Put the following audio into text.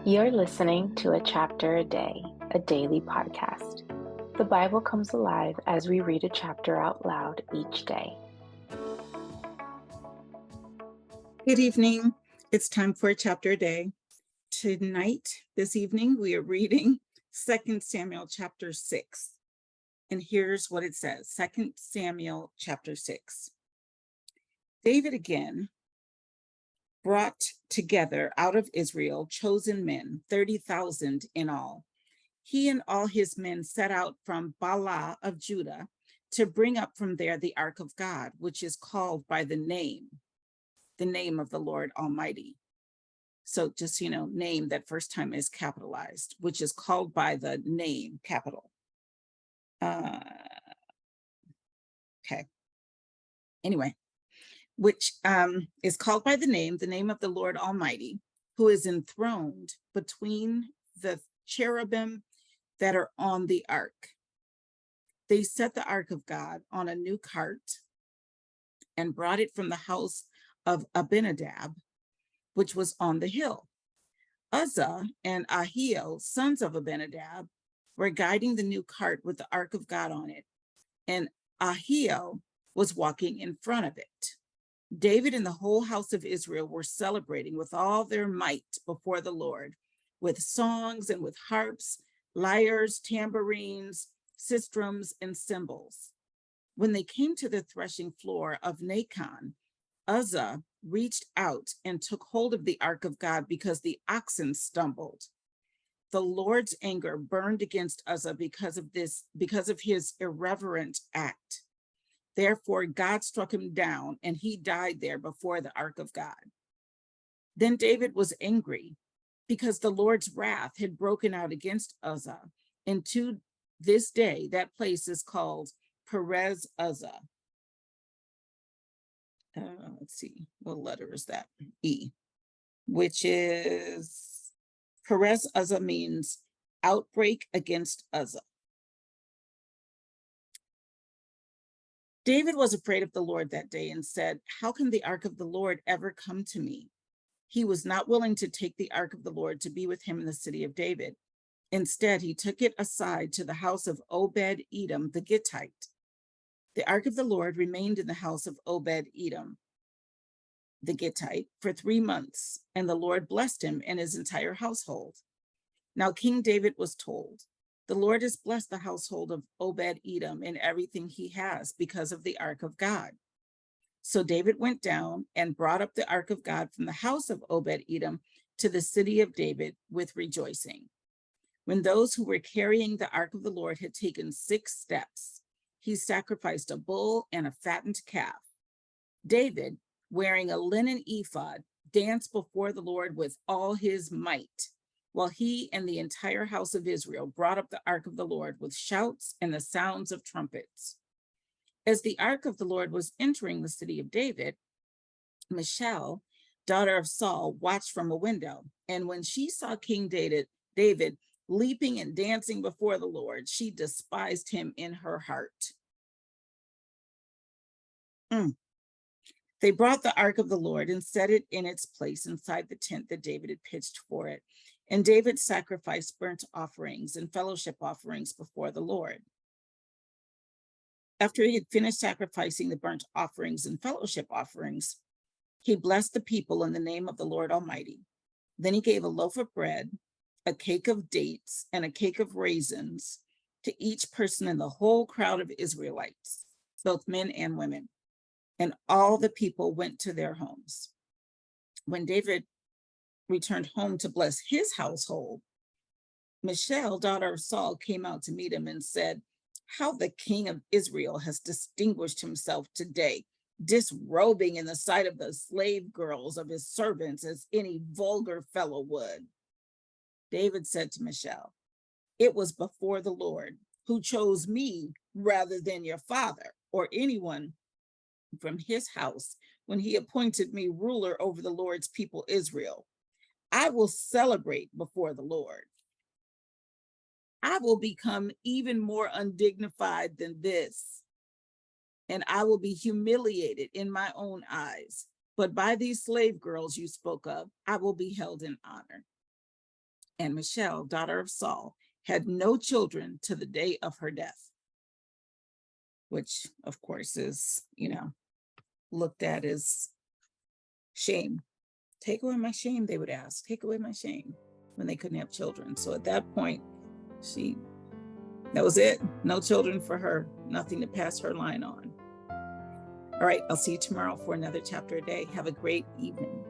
You're listening to A Chapter a Day, a daily podcast. The Bible comes alive as we read a chapter out loud each day. Good evening. It's time for a chapter a day. This evening, we are reading 2 Samuel chapter 6. And here's what it says, 2 Samuel chapter 6. David again brought together out of Israel chosen men, 30,000 in all. He and all his men set out from Baalah of Judah to bring up from there the ark of God, which is called by the name of the Lord Almighty. So just, name that first time is capitalized, which is called by the name, capital. Okay. Anyway, which is called by the name of the Lord Almighty, who is enthroned between the cherubim that are on the ark. They set the ark of God on a new cart and brought it from the house of Obed-Edom, which was on the hill. Uzzah and Ahio, sons of Abinadab, were guiding the new cart with the ark of God on it, and Ahio was walking in front of it. David and the whole house of Israel were celebrating with all their might before the Lord, with songs and with harps, lyres, tambourines, sistrums, and cymbals. When they came to the threshing floor of Nacon, Uzzah reached out and took hold of the ark of God because the oxen stumbled. The Lord's anger burned against Uzzah because of his irreverent act. Therefore, God struck him down and he died there before the ark of God. Then David was angry because the Lord's wrath had broken out against Uzzah. And to this day, that place is called Perez Uzzah. Let's see, what letter is that? E, which is Perez Uzzah means outbreak against Uzzah. David was afraid of the Lord that day and said, "How can the ark of the Lord ever come to me?" He was not willing to take the ark of the Lord to be with him in the city of David. Instead, he took it aside to the house of Obed-Edom the Gittite. The ark of the Lord remained in the house of Obed-Edom the Gittite for 3 months, and the Lord blessed him and his entire household. Now King David was told, "The Lord has blessed the household of Obed-Edom and everything he has because of the ark of God." So David went down and brought up the ark of God from the house of Obed-Edom to the city of David with rejoicing. When those who were carrying the ark of the Lord had taken 6 steps, he sacrificed a bull and a fattened calf. David, wearing a linen ephod, danced before the Lord with all his might, while he and the entire house of Israel brought up the ark of the Lord with shouts and the sounds of trumpets. As the ark of the Lord was entering the city of David, Michal, daughter of Saul, watched from a window, and when she saw King David leaping and dancing before the Lord, she despised him in her heart. They brought the ark of the Lord and set it in its place inside the tent that David had pitched for it. And David sacrificed burnt offerings and fellowship offerings before the Lord. After he had finished sacrificing the burnt offerings and fellowship offerings, he blessed the people in the name of the Lord Almighty. Then he gave a loaf of bread, a cake of dates, and a cake of raisins to each person in the whole crowd of Israelites, both men and women. And all the people went to their homes. When David returned home to bless his household, Michal, daughter of Saul, came out to meet him and said, "How the king of Israel has distinguished himself today, disrobing in the sight of the slave girls of his servants as any vulgar fellow would." David said to Michal, "It was before the Lord who chose me rather than your father or anyone from his house when he appointed me ruler over the Lord's people Israel. I will celebrate before the Lord. I will become even more undignified than this, and I will be humiliated in my own eyes. But by these slave girls you spoke of, I will be held in honor." and Michelle, daughter of Saul, had no children to the day of her death, which of course is, looked at as shame. Take away my shame, they would ask. Take away my shame, when they couldn't have children. So at that point, that was it. No children for her, nothing to pass her line on. All right, I'll see you tomorrow for another chapter a day. Have a great evening.